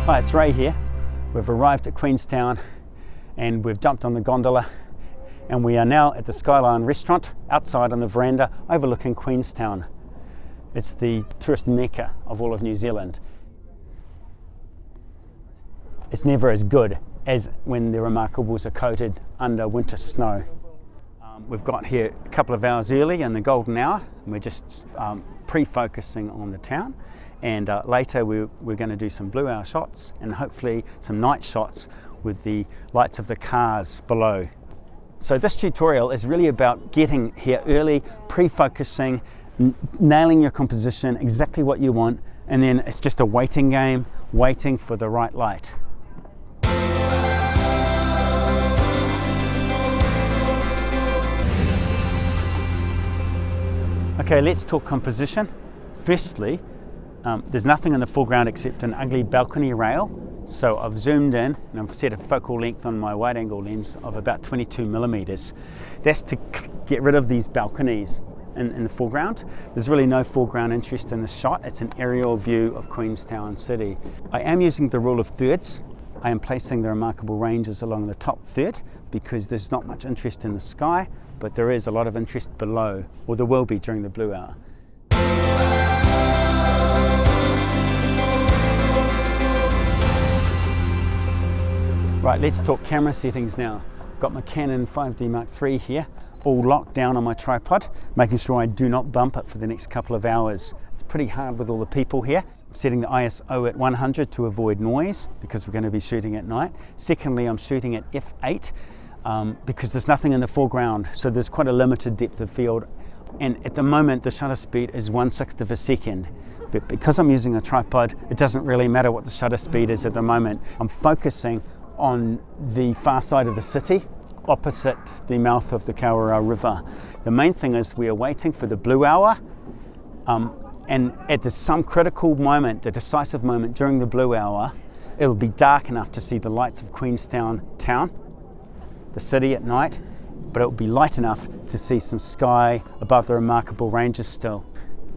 Hi, it's Ray here. We've arrived at Queenstown and we've jumped on the gondola and we are now at the Skyline restaurant outside on the veranda overlooking Queenstown. It's the tourist mecca of all of New Zealand. It's never as good as when the Remarkables are coated under winter snow. We've got here a couple of hours early in the golden hour and we're just pre-focusing on the town. And later we're going to do some blue hour shots and hopefully some night shots with the lights of the cars below. So this tutorial is really about getting here early, pre-focusing, nailing your composition, exactly what you want, and then it's just a waiting game, waiting for the right light. Okay, let's talk composition. Firstly, there's nothing in the foreground except an ugly balcony rail. So I've zoomed in and I've set a focal length on my wide angle lens of about 22 millimeters. That's to get rid of these balconies in the foreground. There's really no foreground interest in the shot. It's an aerial view of Queenstown City. I am using the rule of thirds. I am placing the Remarkable ranges along the top third because there's not much interest in the sky, but there is a lot of interest below, or there will be during the blue hour. Right, let's talk camera settings now. Got my Canon 5D Mark III here, all locked down on my tripod, making sure I do not bump it for the next couple of hours. It's pretty hard with all the people here. I'm setting the ISO at 100 to avoid noise because we're going to be shooting at night. Secondly, I'm shooting at f8 because there's nothing in the foreground, so there's quite a limited depth of field. And at the moment, the shutter speed is 1/6 of a second. But because I'm using a tripod, it doesn't really matter what the shutter speed is at the moment. I'm focusing on the far side of the city, opposite the mouth of the Kawerau River. The main thing is we are waiting for the blue hour, and at some critical moment, the decisive moment during the blue hour, it'll be dark enough to see the lights of Queenstown town, the city at night, but it'll be light enough to see some sky above the Remarkable ranges still.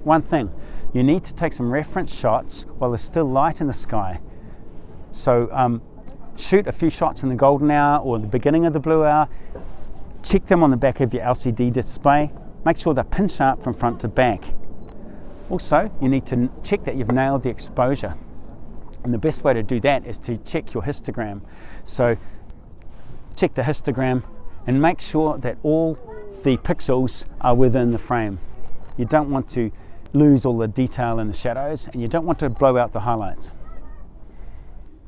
One thing, you need to take some reference shots while there's still light in the sky. So shoot a few shots in the golden hour or the beginning of the blue hour. Check them on the back of your LCD display. Make sure they're pin sharp from front to back. Also, you need to check that you've nailed the exposure. And the best way to do that is to check your histogram. So check the histogram and make sure that all the pixels are within the frame. You don't want to lose all the detail in the shadows and you don't want to blow out the highlights.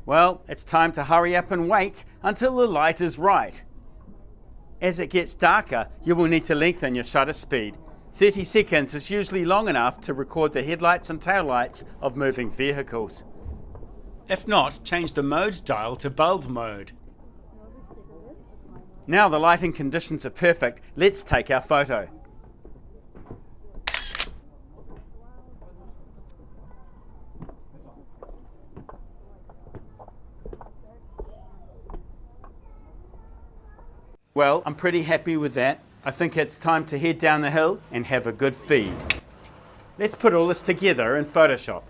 Well, it's time to hurry up and wait until the light is right. As it gets darker, you will need to lengthen your shutter speed. 30 seconds is usually long enough to record the headlights and taillights of moving vehicles. If not, change the mode dial to bulb mode. Now the lighting conditions are perfect, let's take our photo. Well, I'm pretty happy with that. I think it's time to head down the hill and have a good feed. Let's put all this together in Photoshop.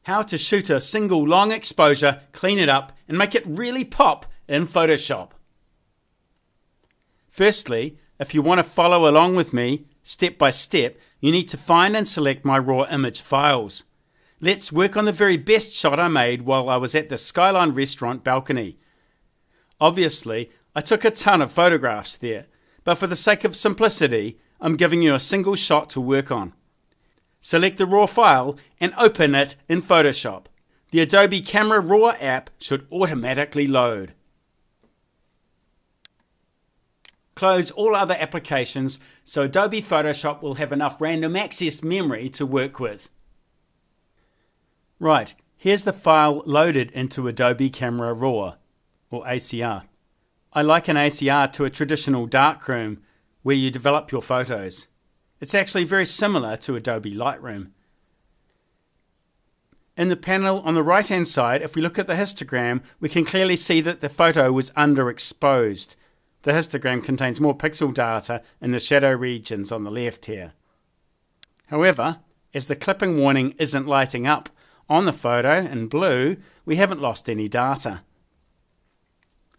How to shoot a single long exposure, clean it up, and make it really pop in Photoshop. Firstly, if you want to follow along with me, step by step, you need to find and select my raw image files. Let's work on the very best shot I made while I was at the Skyline restaurant balcony. Obviously, I took a ton of photographs there, but for the sake of simplicity, I'm giving you a single shot to work on. Select the raw file and open it in Photoshop. The Adobe Camera Raw app should automatically load. Close all other applications so Adobe Photoshop will have enough random access memory to work with. Right, here's the file loaded into Adobe Camera Raw, or ACR. I liken ACR to a traditional darkroom where you develop your photos. It's actually very similar to Adobe Lightroom. In the panel on the right hand side, if we look at the histogram, we can clearly see that the photo was underexposed. The histogram contains more pixel data in the shadow regions on the left here. However, as the clipping warning isn't lighting up on the photo in blue, we haven't lost any data.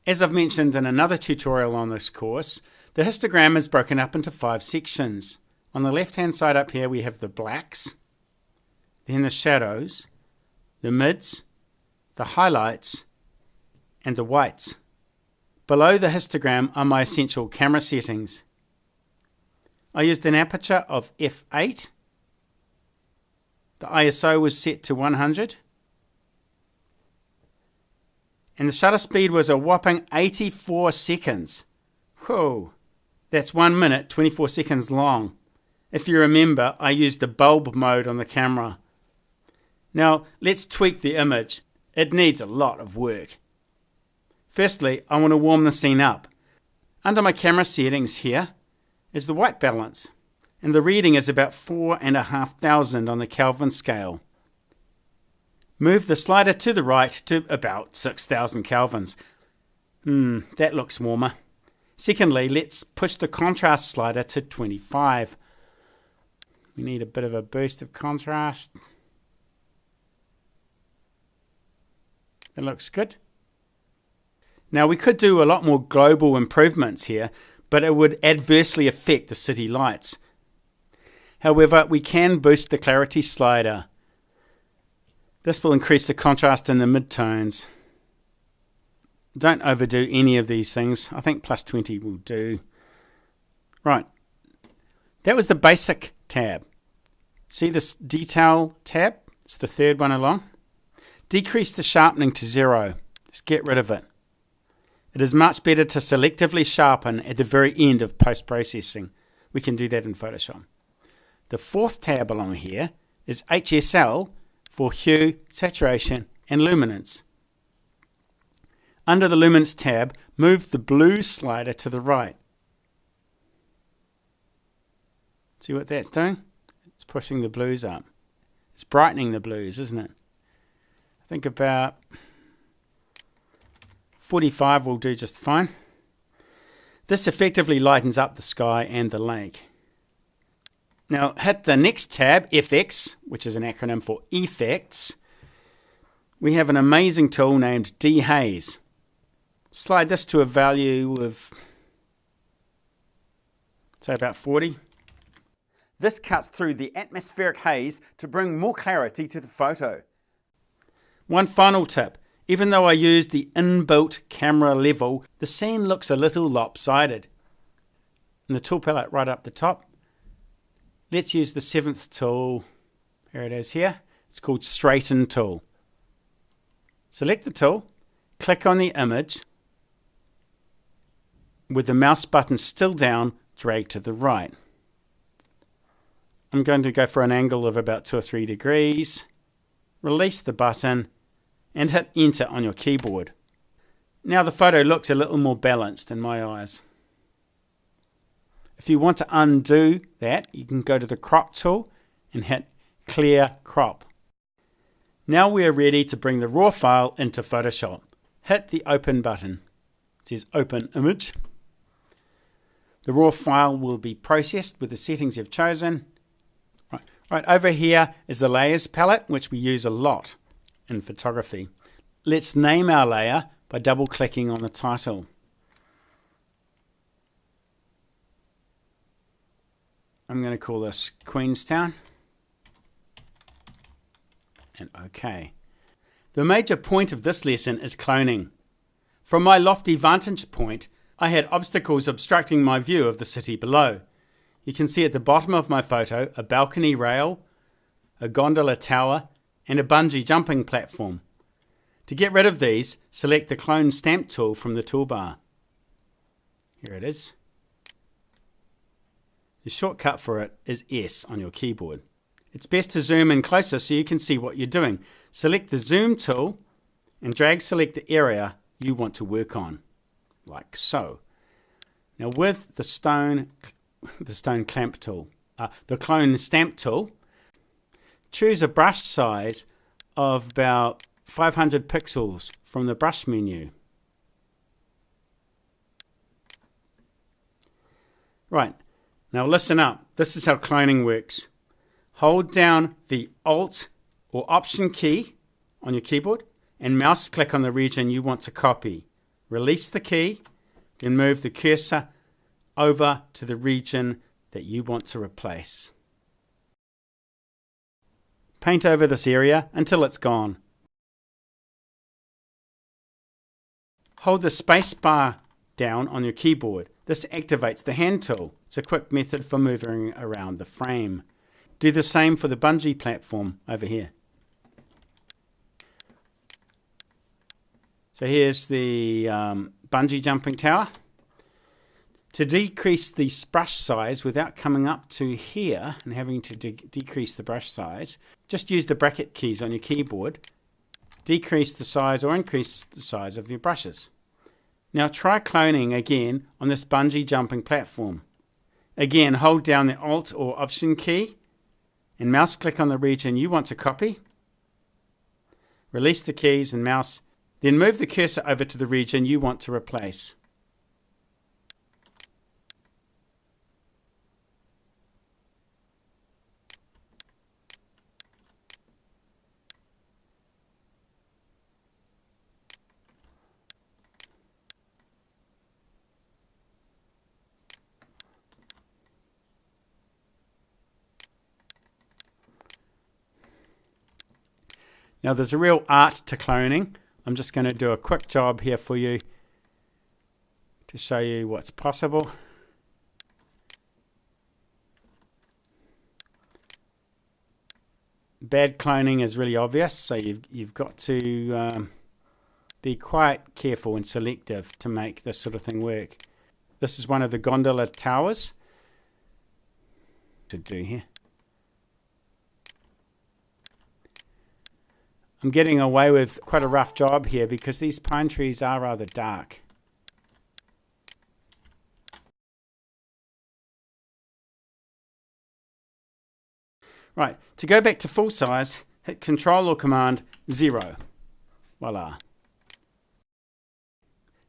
As I've mentioned in another tutorial on this course, the histogram is broken up into 5 sections. On the left hand side up here we have the blacks, then the shadows, the mids, the highlights, and the whites. Below the histogram are my essential camera settings. I used an aperture of f8. The ISO was set to 100. And the shutter speed was a whopping 84 seconds. Whoa, that's 1 minute, 24 seconds long. If you remember, I used the bulb mode on the camera. Now, let's tweak the image. It needs a lot of work. Firstly, I want to warm the scene up. Under my camera settings here is the white balance, and the reading is about 4,500 on the Kelvin scale. Move the slider to the right to about 6,000 kelvins. That looks warmer. Secondly, let's push the contrast slider to 25. We need a bit of a boost of contrast. That looks good. Now we could do a lot more global improvements here, but it would adversely affect the city lights. However, we can boost the clarity slider. This will increase the contrast in the midtones. Don't overdo any of these things. I think plus 20 will do. Right. That was the basic tab. See this detail tab? It's the third one along. Decrease the sharpening to 0. Just get rid of it. It is much better to selectively sharpen at the very end of post-processing. We can do that in Photoshop. The fourth tab along here is HSL for hue, saturation, and luminance. Under the luminance tab, move the blue slider to the right. See what that's doing? It's pushing the blues up. It's brightening the blues, isn't it? I think about 45 will do just fine. This effectively lightens up the sky and the lake. Now hit the next tab, Efex, which is an acronym for Effects. We have an amazing tool named Dehaze. Slide this to a value of, say, about 40. This cuts through the atmospheric haze to bring more clarity to the photo. One final tip. Even though I used the inbuilt camera level, the scene looks a little lopsided. And the tool palette right up the top. Let's use the 7th tool. Here it is here. It's called Straighten tool. Select the tool, click on the image. With the mouse button still down, drag to the right. I'm going to go for an angle of about 2 or 3 degrees. Release the button and hit enter on your keyboard. Now the photo looks a little more balanced in my eyes. If you want to undo that, you can go to the crop tool and hit clear crop. Now we are ready to bring the raw file into Photoshop. Hit the open button. It says open image. The raw file will be processed with the settings you've chosen. Right over here is the layers palette, which we use a lot in photography. Let's name our layer by double clicking on the title. I'm going to call this Queenstown. And OK. The major point of this lesson is cloning. From my lofty vantage point, I had obstacles obstructing my view of the city below. You can see at the bottom of my photo a balcony rail, a gondola tower, and a bungee jumping platform. To get rid of these, select the Clone Stamp tool from the toolbar. Here it is. The shortcut for it is S on your keyboard. It's best to zoom in closer so you can see what you're doing. Select the Zoom tool and drag select the area you want to work on, like so. Now with the stone clamp tool, the Clone Stamp tool, choose a brush size of about 500 pixels from the brush menu. Right, now listen up. This is how cloning works. Hold down the Alt or Option key on your keyboard and mouse click on the region you want to copy. Release the key, then move the cursor over to the region that you want to replace. Paint over this area until it's gone. Hold the space bar down on your keyboard. This activates the hand tool. It's a quick method for moving around the frame. Do the same for the bungee platform over here. So here's the bungee jumping tower. To decrease the brush size without coming up to here and having to decrease the brush size, just use the bracket keys on your keyboard. Decrease the size or increase the size of your brushes. Now try cloning again on this bungee jumping platform. Again, hold down the Alt or Option key and mouse click on the region you want to copy. Release the keys and mouse, then move the cursor over to the region you want to replace. Now there's a real art to cloning. I'm just going to do a quick job here for you to show you what's possible. Bad cloning is really obvious, so you've got to be quite careful and selective to make this sort of thing work. This is one of the gondola towers to do here. I'm getting away with quite a rough job here because these pine trees are rather dark. Right, to go back to full size, hit Control or Command 0. Voila.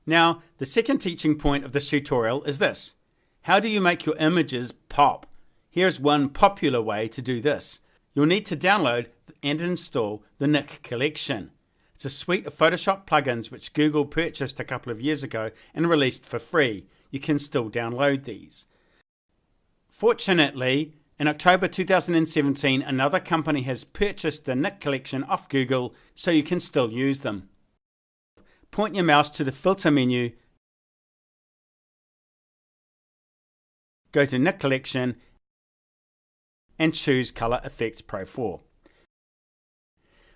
Now, the second teaching point of this tutorial is this. How do you make your images pop? Here's one popular way to do this. You'll need to download and install the Nik Collection. It's a suite of Photoshop plugins which Google purchased a couple of years ago and released for free. You can still download these. Fortunately, in October 2017, another company has purchased the Nik Collection off Google, so you can still use them. Point your mouse to the Filter menu, go to Nik Collection, and choose Color Efex Pro 4.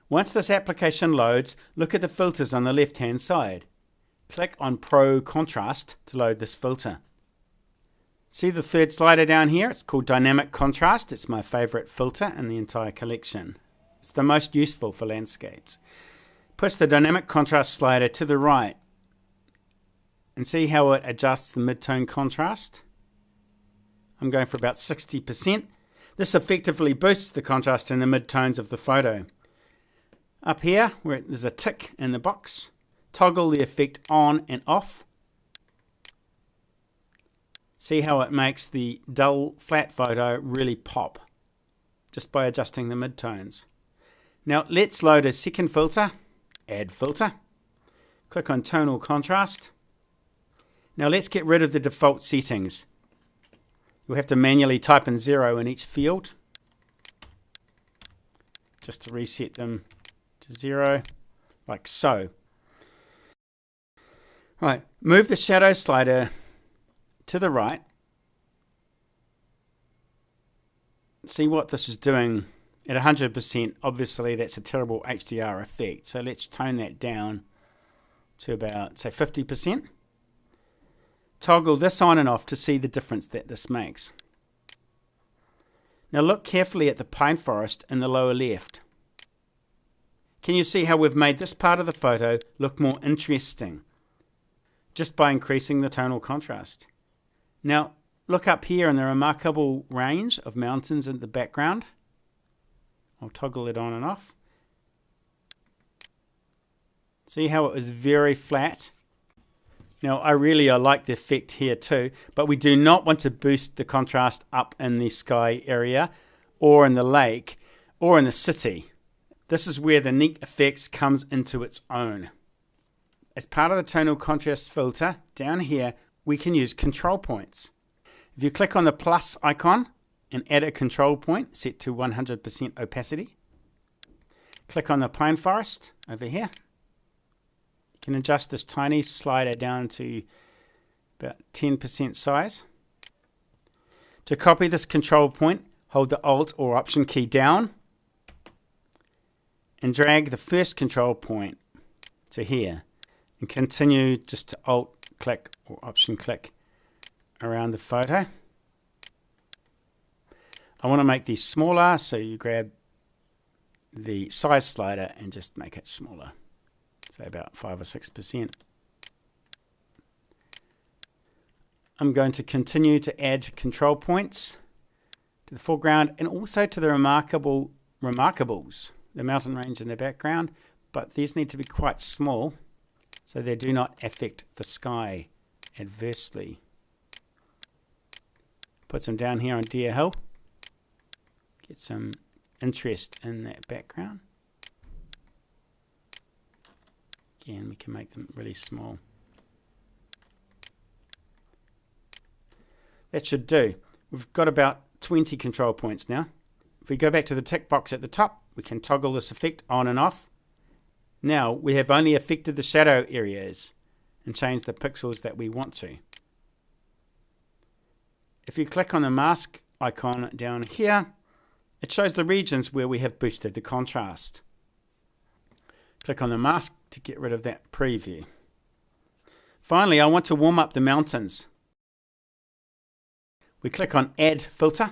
Once this application loads, look at the filters on the left-hand side. Click on Pro Contrast to load this filter. See the third slider down here? It's called Dynamic Contrast. It's my favorite filter in the entire collection. It's the most useful for landscapes. Push the Dynamic Contrast slider to the right and see how it adjusts the mid-tone contrast. I'm going for about 60%. This effectively boosts the contrast in the mid-tones of the photo. Up here, where there's a tick in the box, toggle the effect on and off. See how it makes the dull, flat photo really pop, just by adjusting the mid-tones. Now let's load a second filter, Add Filter. Click on Tonal Contrast. Now let's get rid of the default settings. You'll have to manually type in 0 in each field, just to reset them to 0, like so. Right, move the shadow slider to the right. See what this is doing at 100%. Obviously that's a terrible HDR effect, so let's tone that down to about, say, 50%. Toggle this on and off to see the difference that this makes. Now look carefully at the pine forest in the lower left. Can you see how we've made this part of the photo look more interesting just by increasing the tonal contrast? Now look up here in the remarkable range of mountains in the background. I'll toggle it on and off. See how it was very flat? Now I like the effect here too, but we do not want to boost the contrast up in the sky area or in the lake or in the city. This is where the neat Efex comes into its own. As part of the tonal contrast filter, down here we can use control points. If you click on the plus icon and add a control point set to 100% opacity, click on the pine forest over here. You can adjust this tiny slider down to about 10% size. To copy this control point, hold the Alt or Option key down and drag the first control point to here, and continue just to Alt click or Option click around the photo. I want to make these smaller, so you grab the size slider and just make it smaller, say about 5 or 6%. I'm going to continue to add control points to the foreground and also to the remarkables, the mountain range in the background, but these need to be quite small so they do not affect the sky adversely. Put some down here on Deer Hill, get some interest in that background. Again, we can make them really small. That should do. We've got about 20 control points now. If we go back to the tick box at the top, we can toggle this effect on and off. Now we have only affected the shadow areas and changed the pixels that we want to. If you click on the mask icon down here, it shows the regions where we have boosted the contrast. Click on the mask to get rid of that preview. Finally, I want to warm up the mountains. We click on Add Filter.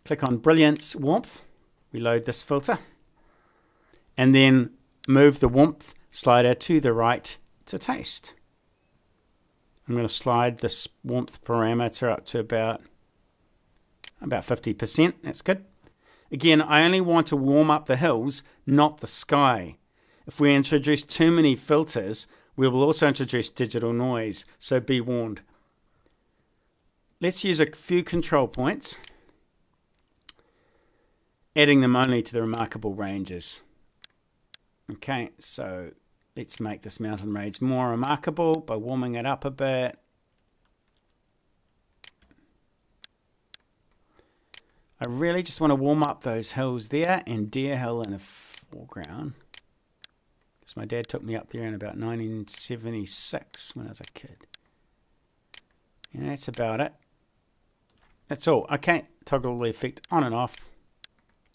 Click on Brilliance Warmth. We load this filter. And then move the warmth slider to the right to taste. I'm going to slide this warmth parameter up to about 50%. That's good. Again, I only want to warm up the hills, not the sky. If we introduce too many filters, we will also introduce digital noise, so be warned. Let's use a few control points, adding them only to the remarkable ranges. Okay, so let's make this mountain range more remarkable by warming it up a bit. I really just want to warm up those hills there and Deer Hill in the foreground. Because my dad took me up there in about 1976 when I was a kid. And that's about it. That's all. I can't toggle the effect on and off.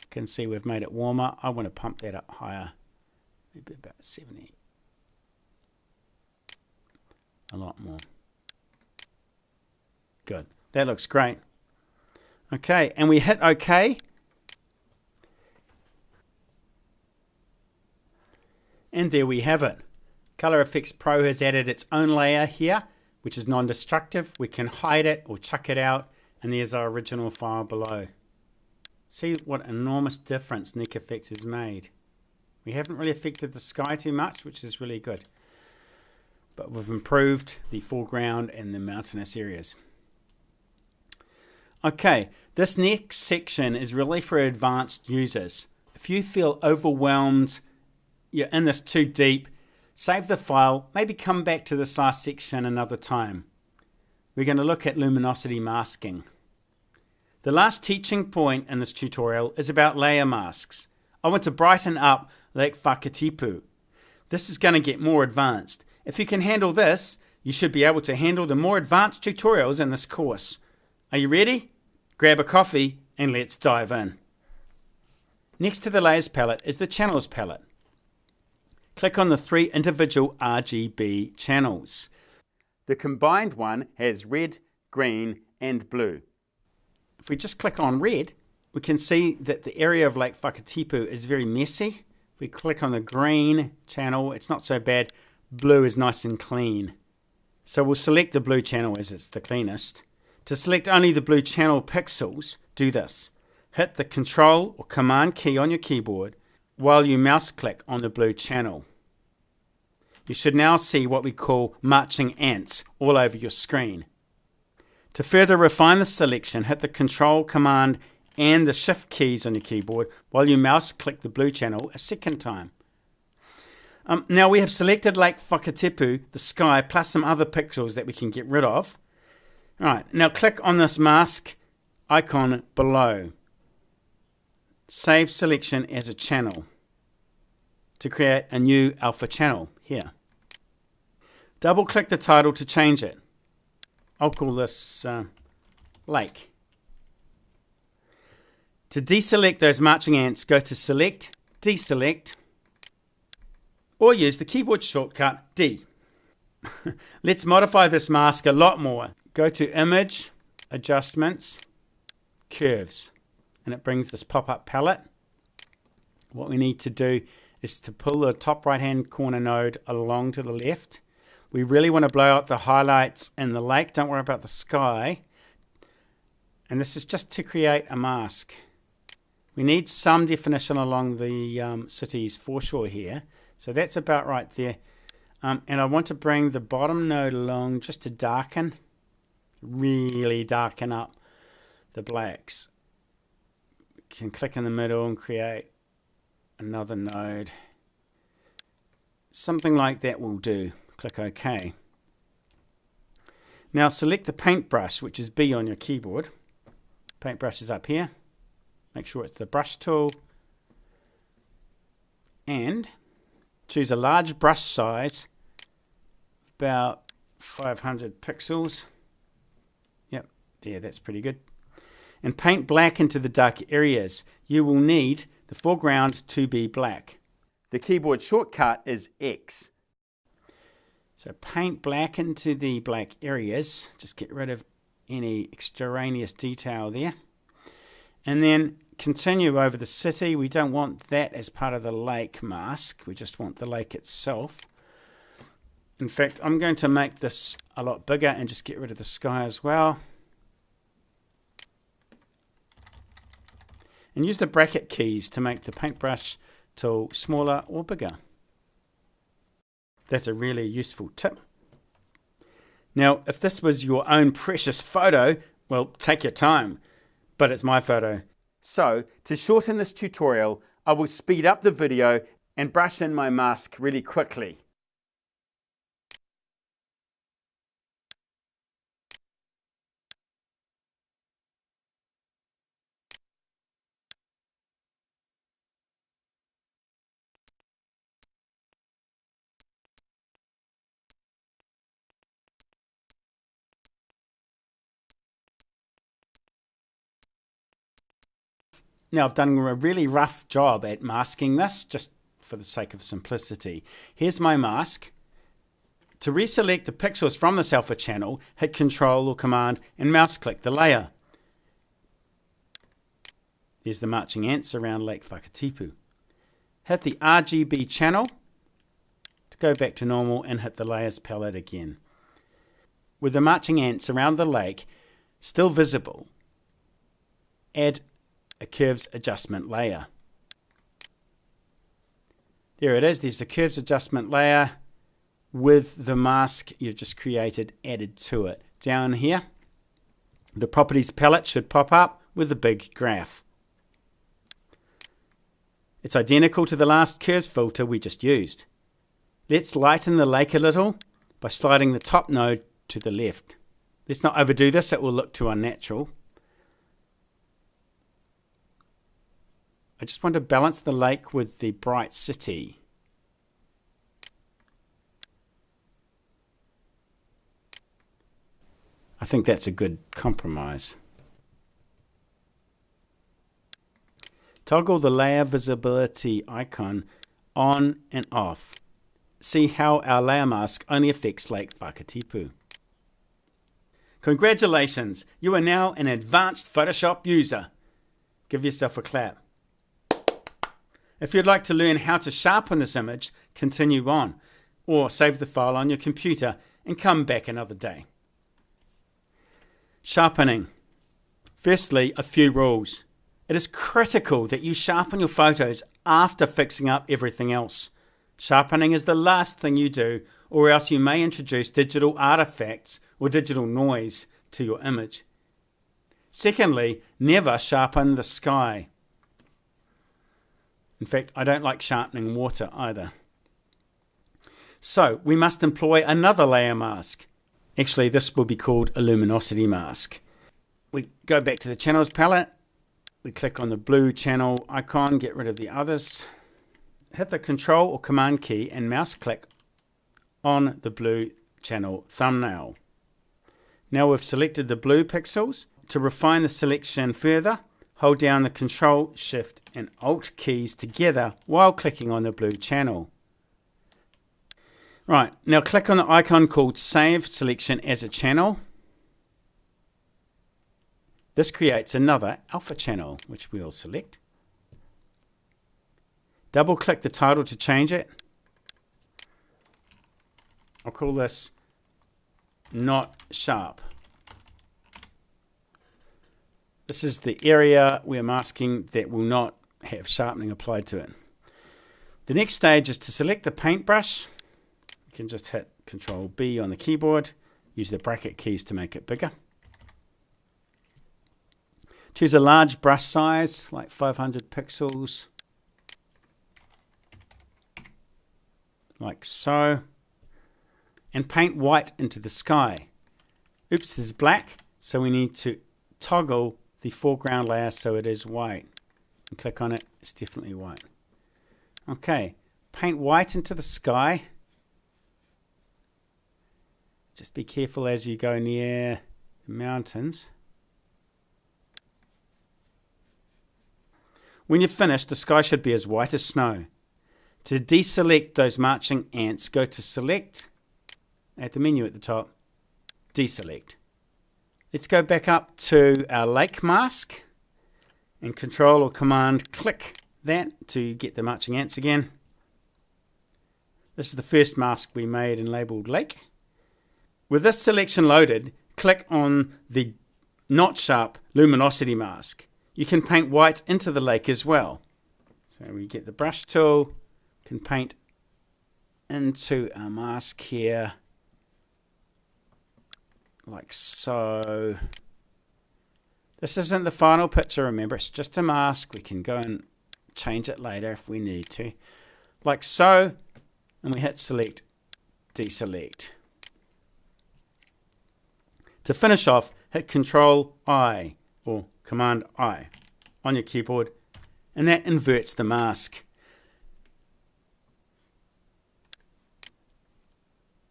You can see we've made it warmer. I want to pump that up higher. Maybe about 70. A lot more. Good. That looks great. Okay, and we hit OK. And there we have it. Color Efex Pro has added its own layer here, which is non-destructive. We can hide it or chuck it out, and there's our original file below. See what enormous difference Nik Efex has made. We haven't really affected the sky too much, which is really good. But we've improved the foreground and the mountainous areas. Okay, this next section is really for advanced users. If you feel overwhelmed, you're in this too deep, save the file, maybe come back to this last section another time. We're going to look at luminosity masking. The last teaching point in this tutorial is about layer masks. I want to brighten up Lake Whakatipu. This is going to get more advanced. If you can handle this, you should be able to handle the more advanced tutorials in this course. Are you ready? Grab a coffee and let's dive in. Next to the Layers palette is the Channels palette. Click on the 3 individual RGB channels. The combined one has red, green and blue. If we just click on red, we can see that the area of Lake Whakatipu is very messy. If we click on the green channel, it's not so bad. Blue is nice and clean. So we'll select the blue channel as it's the cleanest. To select only the blue channel pixels, do this. Hit the Control or Command key on your keyboard while you mouse click on the blue channel. you should now see what we call marching ants all over your screen. To further refine the selection, hit the Control, Command and the Shift keys on your keyboard while you mouse click the blue channel a second time. Now we have selected Lake Whakatipu, the sky, plus some other pixels that we can get rid of. Alright, now click on this mask icon below. Save selection as a channel to create a new alpha channel here. Double click the title to change it. I'll call this Lake. To deselect those marching ants, go to Select, Deselect, or use the keyboard shortcut D. Let's modify this mask a lot more. Go to Image, Adjustments, Curves, and it brings this pop-up palette. What we need to do is to pull the top right-hand corner node along to the left. We really want to blow out the highlights in the lake. Don't worry about the sky. And this is just to create a mask. We need some definition along the city's foreshore here. So that's about right there. And I want to bring the bottom node along just to darken, really darken up the blacks. You can click in the middle and create another node. Something like that will do. Click OK. Now select the paintbrush, which is B on your keyboard. Paintbrush is up here. Make sure it's the brush tool. And choose a large brush size, about 500 pixels. Yep, there, that's pretty good. And paint black into the dark areas. You will need the foreground to be black. The keyboard shortcut is X. So paint black into the black areas. Just get rid of any extraneous detail there. And then continue over the city. We don't want that as part of the lake mask. We just want the lake itself. In fact, I'm going to make this a lot bigger and just get rid of the sky as well. And use the bracket keys to make the paintbrush tool smaller or bigger. That's a really useful tip. Now, if this was your own precious photo, well, take your time, but it's my photo. So, to shorten this tutorial, I will speed up the video and brush in my mask really quickly. Now I've done a really rough job at masking this, just for the sake of simplicity. Here's my mask. To reselect the pixels from this alpha channel, hit Control or Command and mouse click the layer. There's the marching ants around Lake Whakatipu. Hit the RGB channel to go back to normal and hit the layers palette again. With the marching ants around the lake still visible, add a curves adjustment layer. There it is, there's the curves adjustment layer with the mask you've just created added to it. Down here, the properties palette should pop up with a big graph. It's identical to the last curves filter we just used. Let's lighten the lake a little by sliding the top node to the left. Let's not overdo this, it will look too unnatural. I just want to balance the lake with the bright city. I think that's a good compromise. Toggle the layer visibility icon on and off. See how our layer mask only affects Lake Whakatipu. Congratulations, you are now an advanced Photoshop user. Give yourself a clap. If you'd like to learn how to sharpen this image, continue on, or save the file on your computer and come back another day. Sharpening. Firstly, a few rules. It is critical that you sharpen your photos after fixing up everything else. Sharpening is the last thing you do, or else you may introduce digital artifacts or digital noise to your image. Secondly, never sharpen the sky. In fact, I don't like sharpening water either. So we must employ another layer mask. Actually, this will be called a luminosity mask. We go back to the channels palette. We click on the blue channel icon, get rid of the others. Hit the Control or Command key and mouse click on the blue channel thumbnail. Now we've selected the blue pixels. To refine the selection further, hold down the Control, Shift and Alt keys together while clicking on the blue channel. Right, now click on the icon called Save Selection as a Channel. This creates another alpha channel, which we'll select. Double click the title to change it. I'll call this Not Sharp. This is the area we're masking that will not have sharpening applied to it. The next stage is to select the paintbrush. You can just hit Control B on the keyboard. Use the bracket keys to make it bigger. Choose a large brush size, like 500 pixels. Like so. And paint white into the sky. Oops, there's black, so we need to toggle the foreground layer so it is white. And click on it, it's definitely white. Okay, paint white into the sky. Just be careful as you go near the mountains. When you're finished, the sky should be as white as snow. To deselect those marching ants, go to Select, at the menu at the top, Deselect. Let's go back up to our lake mask and Control or Command click that to get the marching ants again. This is the first mask we made and labeled lake. With this selection loaded, click on the Not Sharp luminosity mask. You can paint white into the lake as well. So we get the brush tool, can paint into our mask here, like so. This isn't the final picture, remember, it's just a mask. We can go and change it later if we need to. Like so, and we hit Select, Deselect. To finish off, hit Control I or Command I on your keyboard, and that inverts the mask.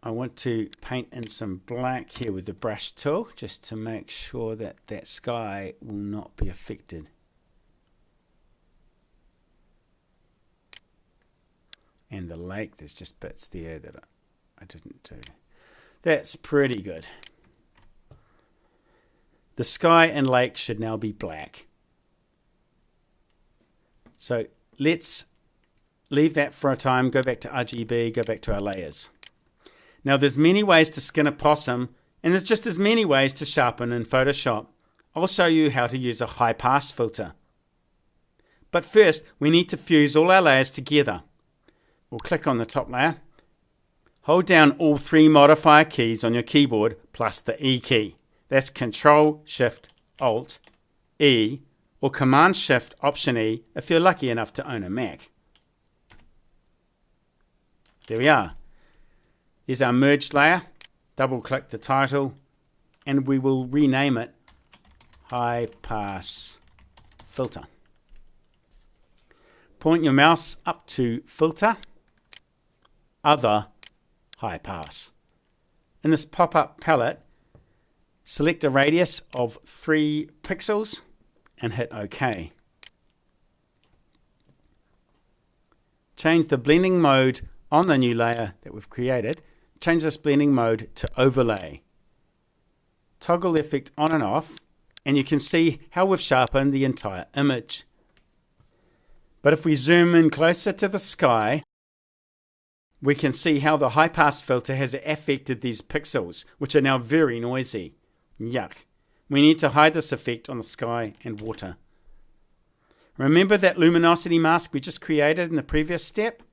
I want to paint in some black here with the brush tool just to make sure that that sky will not be affected. And the lake, there's just bits there that I didn't do. That's pretty good. The sky and lake should now be black. So let's leave that for a time, go back to RGB, go back to our layers. Now there's many ways to skin a possum, and there's just as many ways to sharpen in Photoshop. I'll show you how to use a high pass filter. But first, we need to fuse all our layers together. We'll click on the top layer. Hold down all three modifier keys on your keyboard plus the E key. That's Control, Shift, Alt, E, or Command, Shift, Option E if you're lucky enough to own a Mac. There we are. Here's our merged layer. Double click the title and we will rename it High Pass Filter. Point your mouse up to Filter, Other, High Pass. In this pop-up palette, select a radius of 3 pixels and hit OK. Change the blending mode on the new layer that we've created. Change this blending mode to Overlay. Toggle the effect on and off, and you can see how we've sharpened the entire image. But if we zoom in closer to the sky, we can see how the high pass filter has affected these pixels, which are now very noisy. Yuck. We need to hide this effect on the sky and water. Remember that luminosity mask we just created in the previous step?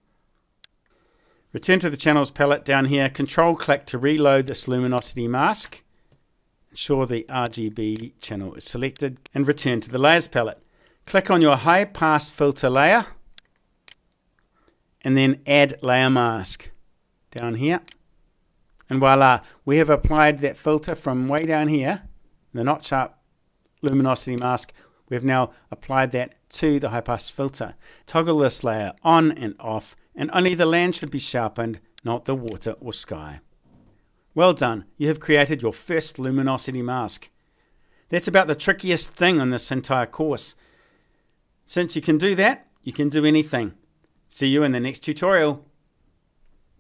Return to the channels palette down here, Control-click to reload this luminosity mask. Ensure the RGB channel is selected and return to the layers palette. Click on your high pass filter layer and then add layer mask down here. And voila, we have applied that filter from way down here, the not sharp luminosity mask. We have now applied that to the high pass filter. Toggle this layer on and off, and only the land should be sharpened, not the water or sky. Well done, you have created your first luminosity mask. That's about the trickiest thing on this entire course. Since you can do that, you can do anything. See you in the next tutorial.